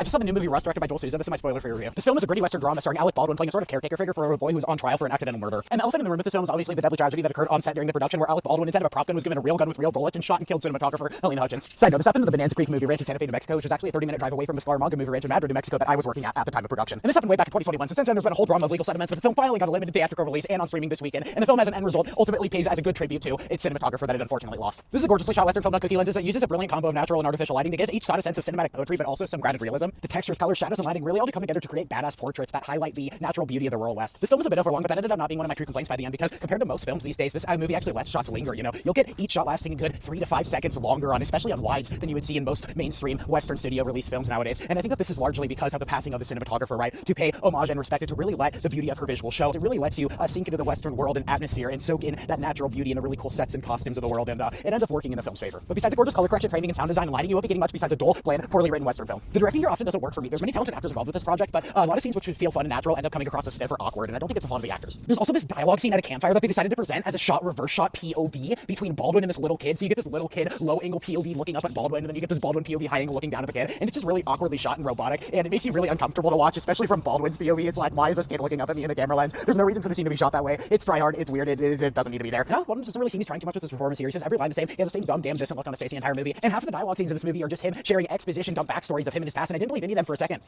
just saw the new movie Rust, directed by Joel Souza. This is my spoiler for your review. This film is a gritty Western drama starring Alec Baldwin playing a sort of caretaker figure for a boy who is on trial for an accidental murder. And the elephant in the room with this film is obviously the deadly tragedy that occurred on set during the production, where Alec Baldwin, instead of a prop gun, was given a real gun with real bullets and shot and killed cinematographer Helena Hutchins. Side note, this happened in the Bonanza Creek movie ranch in Santa Fe, New Mexico, which is actually a 30-minute drive away from the Scaramanga movie ranch in Madrid, New Mexico, that I was working at the time of production. And this happened way back in 2021. So since then, there's been a whole drama of legal settlements, but the film finally got a limited theatrical release and on streaming this weekend. And the film, as an end result, ultimately pays as a good tribute to its cinematographer that it unfortunately lost. This is a gorgeously shot Western film on cookie lenses that uses a brilliant combo of natural and artificial lighting to give each shot a sense of cinematic poetry, but also some grounded realism. The textures, colors, shadows, and lighting really all come together to create badass portraits that highlight the natural beauty of the rural West. This film was a bit overlong, but that ended up not being one of my true complaints by the end, because compared to most films these days, this movie actually lets shots linger. You know, you'll get each shot lasting a good 3 to 5 seconds longer especially on wides, than you would see in most mainstream Western studio release films nowadays. And I think that this is largely because of the passing of the cinematographer, right? To pay homage and respect, and to really let the beauty of her visual show. It really lets you sink into the Western world and atmosphere and soak in that natural beauty and the really cool sets and costumes of the world, and it ends up working in the film's favor. But besides the gorgeous color correction, framing, and sound design and lighting, you won't be getting much besides a dull, bland, poorly written Western film. The directing here often doesn't work for me. There's many talented actors involved with this project, but a lot of scenes which would feel fun and natural end up coming across as stiff or awkward, and I don't think it's a fault of the actors. There's also this dialogue scene at a campfire that they decided to present as a reverse shot POV between Baldwin and this little kid. So you get this little kid low angle POV looking up at Baldwin, and then you get this Baldwin POV high angle looking down at the kid, and it's just really awkwardly shot and robotic, and it makes you really uncomfortable to watch, especially from Baldwin's POV. It's like, why is this kid looking up at me in the camera lens? There's no reason for the scene to be shot that way. It's try hard, it's weird, it doesn't need to be there. No, Baldwin doesn't really seem he's trying too much with his performance here. He says every line the same. He has the same dumb, damn, distant look on his face the entire movie, and half of the dialogue scenes in this movie are just him sharing exposition dumb backstories of him and his past, and I didn't believe any of them for a second.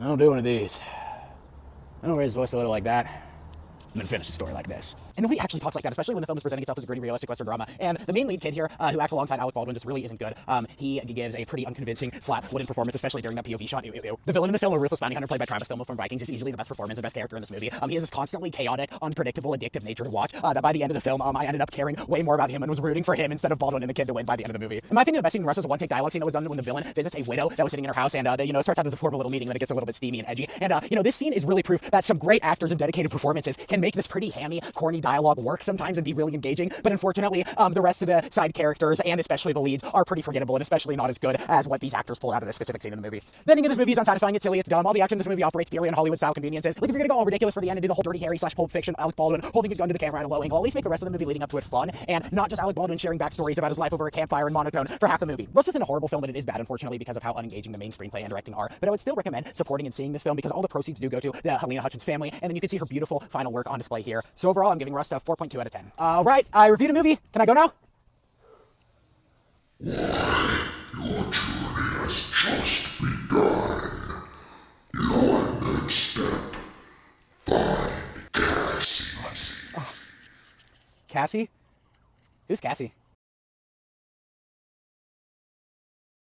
I don't do one of these. I don't raise his voice a little like that, and then finish the story like this. And nobody actually talks like that, especially when the film is presenting itself as a gritty, realistic Western drama. And the main lead kid here, who acts alongside Alec Baldwin, just really isn't good. He gives a pretty unconvincing, flat, wooden performance, especially during that POV shot. The villain in this film, a ruthless bounty hunter played by Travis Fimmel from Vikings, is easily the best performance and best character in this movie. He has this constantly chaotic, unpredictable, addictive nature to watch, that by the end of the film, I ended up caring way more about him and was rooting for him instead of Baldwin and the kid to win by the end of the movie. In my opinion, the best scene in the rest was a one-take dialogue scene that was done when the villain visits a widow that was sitting in her house, and it starts out as a formal little meeting, then it gets a little bit steamy and edgy. And this scene is really proof that some great actors and dedicated performances can make this pretty hammy, corny dialogue work sometimes and be really engaging, but unfortunately, the rest of the side characters, and especially the leads, are pretty forgettable and especially not as good as what these actors pulled out of this specific scene in the movie. The ending of this movie is unsatisfying, it's silly, it's dumb. All the action in this movie operates purely on Hollywood-style conveniences. Like, if you're gonna go all ridiculous for the end and do the whole Dirty Harry / Pulp Fiction, Alec Baldwin holding a gun to the camera at a low angle, at least make the rest of the movie leading up to it fun, and not just Alec Baldwin sharing backstories about his life over a campfire and monotone for half the movie. Rust isn't a horrible film, but it is bad, unfortunately, because of how unengaging the main screenplay and directing are. But I would still recommend supporting and seeing this film, because all the proceeds do go to the Helena Hutchins family, and then you can see her beautiful final work on display here. So overall, I'm giving Rust a 4.2 out of 10. Alright, I reviewed a movie. Can I go now? Your journey has just begun. Your next step, find Cassie. Cassie? Who's Cassie?